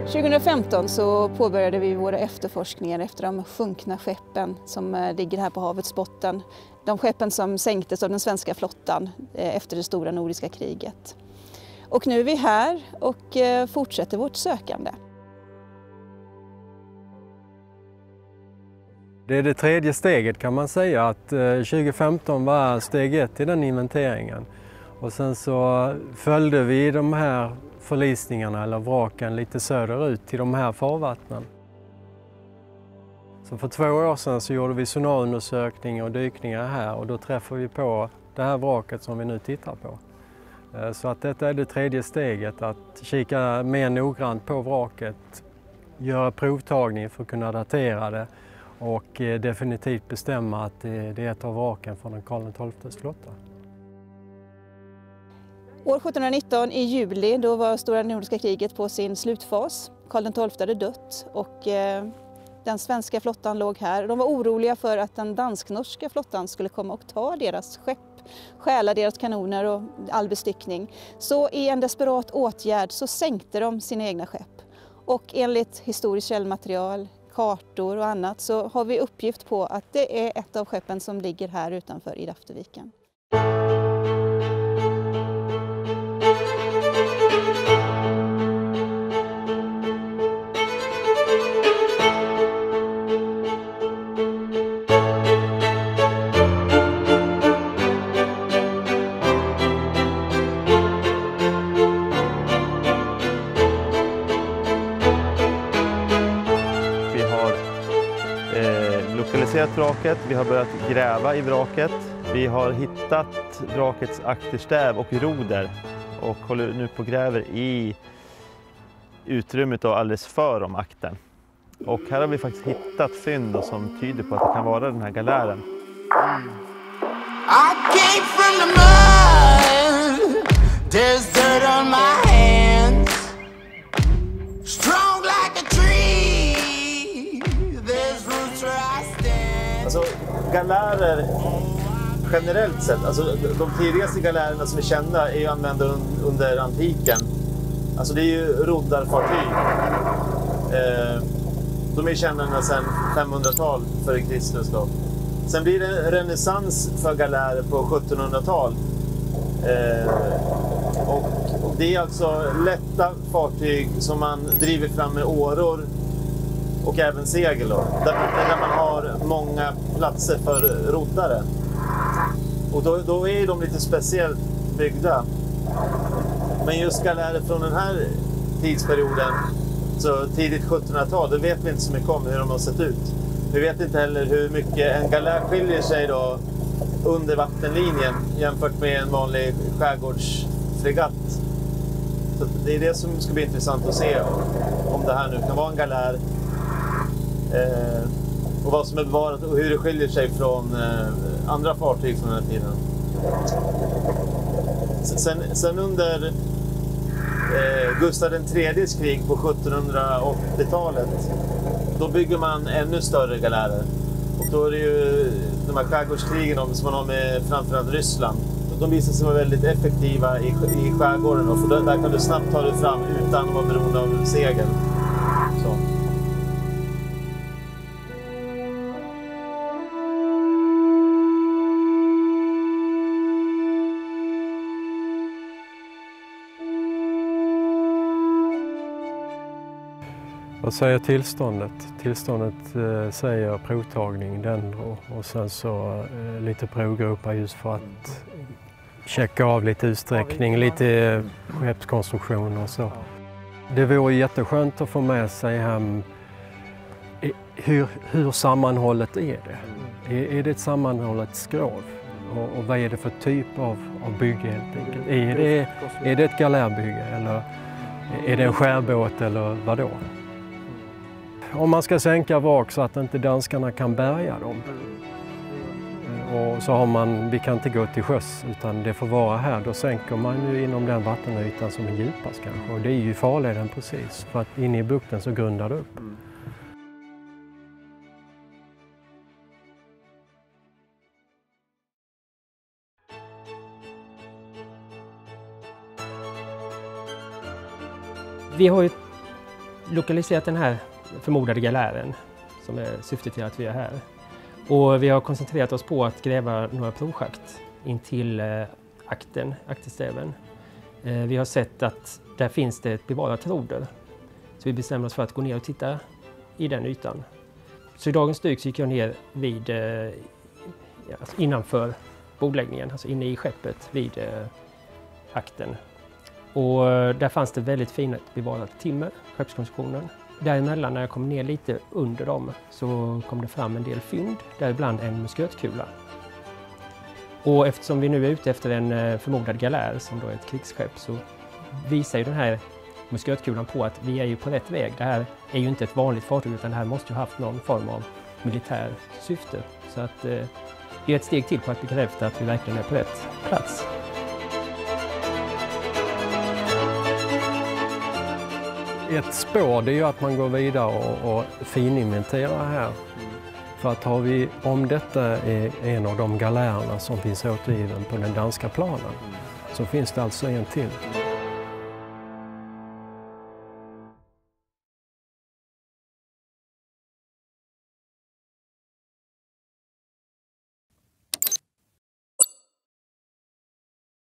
2015 så påbörjade vi våra efterforskningar efter de sjunkna skeppen som ligger här på havets botten. De skeppen som sänktes av den svenska flottan efter det stora nordiska kriget. Och nu är vi här och fortsätter vårt sökande. Det är det tredje steget kan man säga, att 2015 var steg 1 i den inventeringen. Och sen så följde vi de här förlisningarna eller vraken lite söderut till de här farvattnen. Så för 2 år sedan så gjorde vi sonarundersökning och dykningar här och då träffade vi på det här vraket som vi nu tittar på. Så att detta är det tredje steget, att kika mer noggrant på vraket, göra provtagning för att kunna datera det och definitivt bestämma att det är ett av vraken från den Karl XII:s flotta. År 1719 i juli då var stora nordiska kriget på sin slutfas. Karl XII hade dött och den svenska flottan låg här. De var oroliga för att den dansk-norska flottan skulle komma och ta deras skepp, stjäla deras kanoner och all bestyckning. Så i en desperat åtgärd så sänkte de sina egna skepp. Och enligt historiskt källmaterial, kartor och annat så har vi uppgift på att det är ett av skeppen som ligger här utanför i Rafteviken. Lokaliserat vraket, vi har börjat gräva i vraket. Vi har hittat vrakets akterstäv och roder och håller nu på och gräver i utrymmet och alldeles för om aktern. Och här har vi faktiskt hittat fynd som tyder på att det kan vara den här galären. I came from the mud. There's dirt on my hands. Strong like a tree. There's roots where I stand. Alltså galärer generellt sett, alltså de tidigaste galärerna som är kända är ju använda under antiken. Alltså det är ju roddarfartyg. De är kända sedan 500-tal före Kristus då. Sen blir det en renässans för galärer på 1700-tal. Och det är alltså lätta fartyg som man driver fram med åror och även segel då, där man har många platser för roddare. Och då är de lite speciellt byggda. Men just galärer från den här tidsperioden, så tidigt 1700-tal, det vet vi inte så mycket om hur de har sett ut. Vi vet inte heller hur mycket en galär skiljer sig då under vattenlinjen jämfört med en vanlig skärgårdsfregatt. Så det är det som ska bli intressant att se om det här nu kan vara en galär och vad som är bevarat och hur det skiljer sig från andra fartyg från den här tiden. Sen under Gustav III:s krig på 1780-talet, då bygger man ännu större galärer. Och då är det ju de här skärgårdskrigen som man har med framförallt Ryssland. De visar sig vara väldigt effektiva i skärgården, för där kan du snabbt ta dig fram utan att vara beroende av segel. Så. Vad säger tillståndet? Tillståndet säger provtagning den och sen så lite provgrupper just för att checka av lite utsträckning, lite skeppskonstruktion och så. Det vore jätteskönt att få med sig hem hur sammanhållet är det? Är det ett sammanhållet skrov? Och vad är det för typ av bygge helt enkelt? Är det ett galärbygge eller är det en skärbåt eller vadå? Om man ska sänka vrak så att inte danskarna kan bärga dem. Och så har vi kan inte gå till sjöss utan det får vara här. Då sänker man ju inom den vattenytan som är djupast kanske. Och det är ju farleden precis. För att inne i bukten så grundar det upp. Vi har ju lokaliserat den här förmodade galären som är syftet till att vi är här. Och vi har koncentrerat oss på att gräva några provschakt in till akterstäven. Vi har sett att där finns det ett bevarat roder. Så vi bestämde oss för att gå ner och titta i den ytan. Så i dagens dyk så gick jag ner vid, alltså innanför bordläggningen, alltså inne i skeppet vid akten. Och där fanns det väldigt fint bevarat timmer, skeppskonstruktionen. Däremellan när jag kom ner lite under dem så kom det fram en del fynd, däribland en muskötkula. Och eftersom vi nu är ute efter en förmodad galär som då är ett krigsskepp så visar ju den här muskötkulan på att vi är ju på rätt väg. Det här är ju inte ett vanligt fartyg utan det här måste ju haft någon form av militär syfte. Så att det är ett steg till på att bekräfta att vi verkligen är på rätt plats. Ett spår det är ju att man går vidare och fininventerar här. För att om detta är en av de galärerna som finns återgiven på den danska planen så finns det alltså en till.